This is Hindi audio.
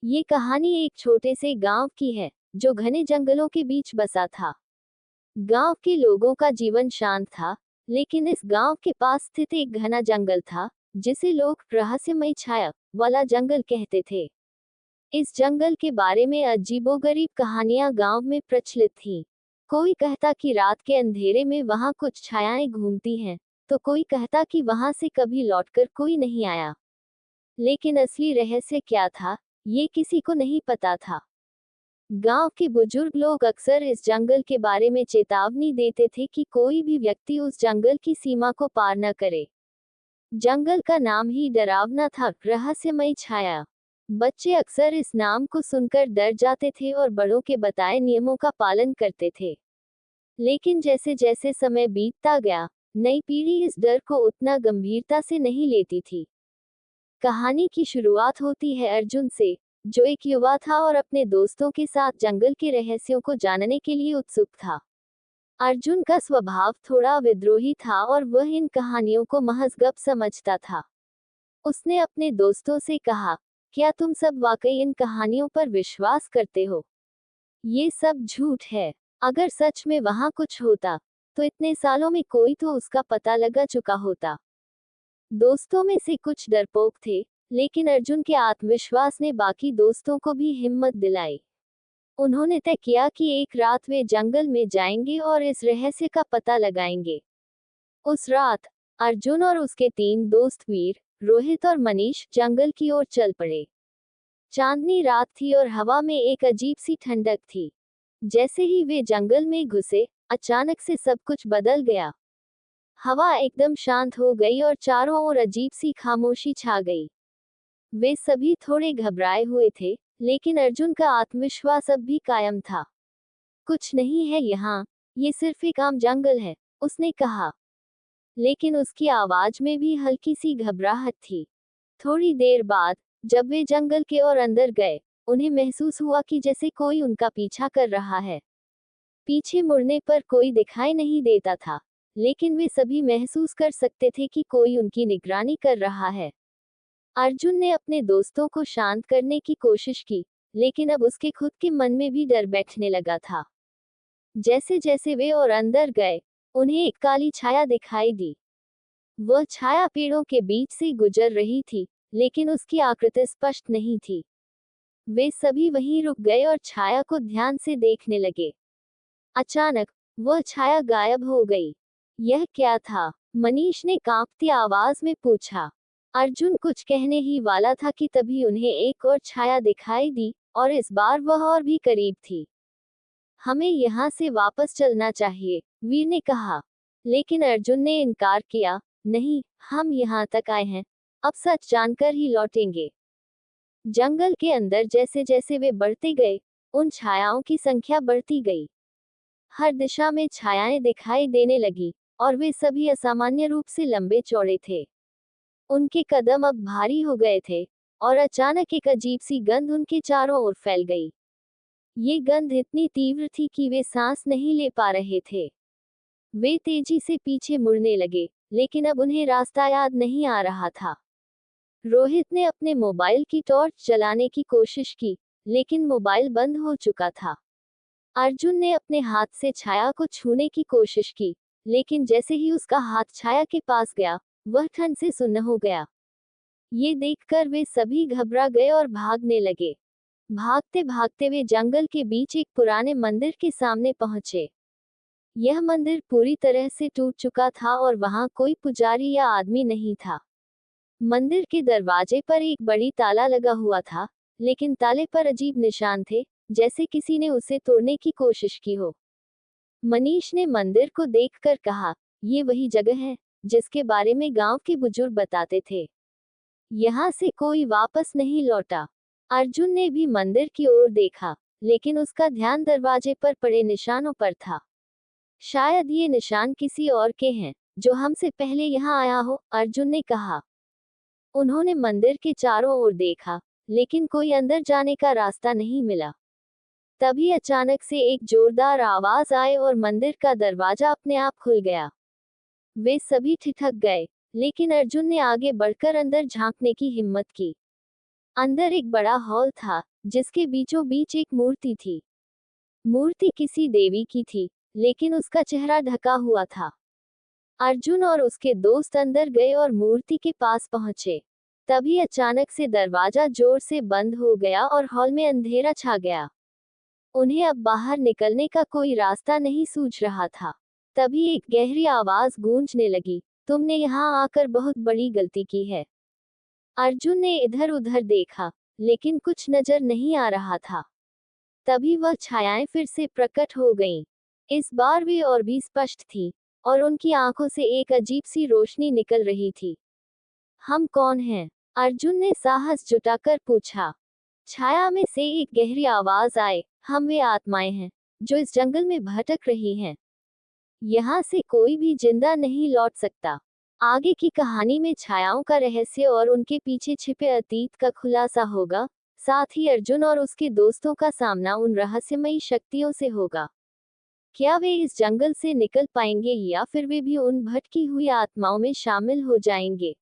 ये कहानी एक छोटे से गांव की है जो घने जंगलों के बीच बसा था। गांव के लोगों का जीवन शांत था, लेकिन इस गांव के पास स्थित एक घना जंगल था जिसे लोग रहस्यमय छाया वाला जंगल कहते थे। इस जंगल के बारे में अजीबोगरीब कहानियां गांव में प्रचलित थीं। कोई कहता कि रात के अंधेरे में वहां कुछ छायाएं घूमती हैं, तो कोई कहता कि वहां से कभी लौटकर कोई नहीं आया। लेकिन असली रहस्य क्या था, ये किसी को नहीं पता था। गांव के बुजुर्ग लोग अक्सर इस जंगल के बारे में चेतावनी देते थे कि कोई भी व्यक्ति उस जंगल की सीमा को पार न करे। जंगल का नाम ही डरावना था, रहस्यमय छाया। बच्चे अक्सर इस नाम को सुनकर डर जाते थे और बड़ों के बताए नियमों का पालन करते थे। लेकिन जैसे जैसे समय बीतता गया, नई पीढ़ी इस डर को उतना गंभीरता से नहीं लेती थी। कहानी की शुरुआत होती है अर्जुन से, जो एक युवा था और अपने दोस्तों के साथ जंगल के रहस्यों को जानने के लिए उत्सुक था। अर्जुन का स्वभाव थोड़ा विद्रोही था और वह इन कहानियों को महज गप समझता था। उसने अपने दोस्तों से कहा, क्या तुम सब वाकई इन कहानियों पर विश्वास करते हो? ये सब झूठ है। अगर सच में वहां कुछ होता, तो इतने सालों में कोई तो उसका पता लगा चुका होता। दोस्तों में से कुछ डरपोक थे, लेकिन अर्जुन के आत्मविश्वास ने बाकी दोस्तों को भी हिम्मत दिलाई। उन्होंने तय किया कि एक रात वे जंगल में जाएंगे और इस रहस्य का पता लगाएंगे। उस रात अर्जुन और उसके 3 दोस्त वीर, रोहित और मनीष जंगल की ओर चल पड़े। चांदनी रात थी और हवा में एक अजीब सी ठंडक थी। जैसे ही वे जंगल में घुसे, अचानक से सब कुछ बदल गया। हवा एकदम शांत हो गई और चारों ओर अजीब सी खामोशी छा गई। वे सभी थोड़े घबराए हुए थे, लेकिन अर्जुन का आत्मविश्वास अब भी कायम था। कुछ नहीं है यहाँ, ये सिर्फ एक आम जंगल है, उसने कहा। लेकिन उसकी आवाज में भी हल्की सी घबराहट थी। थोड़ी देर बाद, जब वे जंगल के और अंदर गए, उन्हें महसूस हुआ कि जैसे कोई उनका पीछा कर रहा है। पीछे मुड़ने पर कोई दिखाई नहीं देता था, लेकिन वे सभी महसूस कर सकते थे कि कोई उनकी निगरानी कर रहा है। अर्जुन ने अपने दोस्तों को शांत करने की कोशिश की, लेकिन अब उसके खुद के मन में भी डर बैठने लगा था। जैसे जैसे वे और अंदर गए, उन्हें एक काली छाया दिखाई दी। वह छाया पेड़ों के बीच से गुजर रही थी, लेकिन उसकी आकृति स्पष्ट नहीं थी। वे सभी वहीं रुक गए और छाया को ध्यान से देखने लगे। अचानक वह छाया गायब हो गई। यह क्या था? मनीष ने कांपती आवाज में पूछा। अर्जुन कुछ कहने ही वाला था कि तभी उन्हें एक और छाया दिखाई दी, और इस बार वह और भी करीब थी। हमें यहाँ से वापस चलना चाहिए, वीर ने कहा। लेकिन अर्जुन ने इनकार किया, नहीं, हम यहाँ तक आए हैं, अब सच जानकर ही लौटेंगे। जंगल के अंदर जैसे जैसे वे बढ़ते गए, उन छायाओं की संख्या बढ़ती गई। हर दिशा में छायाएं दिखाई देने लगी, और वे सभी असामान्य रूप से लंबे चौड़े थे। उनके कदम अब भारी हो गए थे, और अचानक एक अजीब सी गंध उनके चारों ओर फैल गई। ये गंध इतनी तीव्र थी कि वे सांस नहीं ले पा रहे थे। वे तेजी से पीछे मुड़ने लगे, लेकिन अब उन्हें रास्ता याद नहीं आ रहा था। रोहित ने अपने मोबाइल की टॉर्च जलाने की कोशिश की, लेकिन मोबाइल बंद हो चुका था। अर्जुन ने अपने हाथ से छाया को छूने की कोशिश की, लेकिन जैसे ही उसका हाथ छाया के पास गया, वह ठंड से सुन्न हो गया। ये देखकर वे सभी घबरा गए और भागने लगे। भागते भागते वे जंगल के बीच एक पुराने मंदिर के सामने पहुंचे। यह मंदिर पूरी तरह से टूट चुका था और वहां कोई पुजारी या आदमी नहीं था। मंदिर के दरवाजे पर एक बड़ी ताला लगा हुआ था, लेकिन ताले पर अजीब निशान थे, जैसे किसी ने उसे तोड़ने की कोशिश की हो। मनीष ने मंदिर को देखकर कहा, ये वही जगह है जिसके बारे में गांव के बुजुर्ग बताते थे। यहाँ से कोई वापस नहीं लौटा। अर्जुन ने भी मंदिर की ओर देखा, लेकिन उसका ध्यान दरवाजे पर पड़े निशानों पर था। शायद ये निशान किसी और के हैं, जो हमसे पहले यहाँ आया हो, अर्जुन ने कहा। उन्होंने मंदिर के चारों ओर देखा, लेकिन कोई अंदर जाने का रास्ता नहीं मिला। तभी अचानक से एक जोरदार आवाज आए और मंदिर का दरवाजा अपने आप खुल गया। वे सभी ठिठक गए, लेकिन अर्जुन ने आगे बढ़कर अंदर झांकने की हिम्मत की। अंदर एक बड़ा हॉल था, जिसके बीचों बीच एक मूर्ति थी। मूर्ति किसी देवी की थी, लेकिन उसका चेहरा ढका हुआ था। अर्जुन और उसके दोस्त अंदर गए और मूर्ति के पास पहुंचे। तभी अचानक से दरवाजा जोर से बंद हो गया और हॉल में अंधेरा छा गया। उन्हें अब बाहर निकलने का कोई रास्ता नहीं सूझ रहा था। तभी एक गहरी आवाज गूंजने लगी, तुमने यहाँ आकर बहुत बड़ी गलती की है। अर्जुन ने इधर उधर देखा, लेकिन कुछ नजर नहीं आ रहा था। तभी वह छायाएं फिर से प्रकट हो गईं। इस बार वे और भी स्पष्ट थीं, और उनकी आंखों से एक अजीब सी रोशनी निकल रही थी। हम कौन हैं? अर्जुन ने साहस जुटाकर पूछा। छाया में से एक गहरी आवाज आए, हम वे आत्माएं हैं, जो इस जंगल में भटक रही हैं। यहाँ से कोई भी जिंदा नहीं लौट सकता। आगे की कहानी में छायाओं का रहस्य और उनके पीछे छिपे अतीत का खुलासा होगा। साथ ही अर्जुन और उसके दोस्तों का सामना उन रहस्यमयी शक्तियों से होगा। क्या वे इस जंगल से निकल पाएंगे या फिर वे भी उन भटकी हुई आत्माओं में शामिल हो जाएंगे?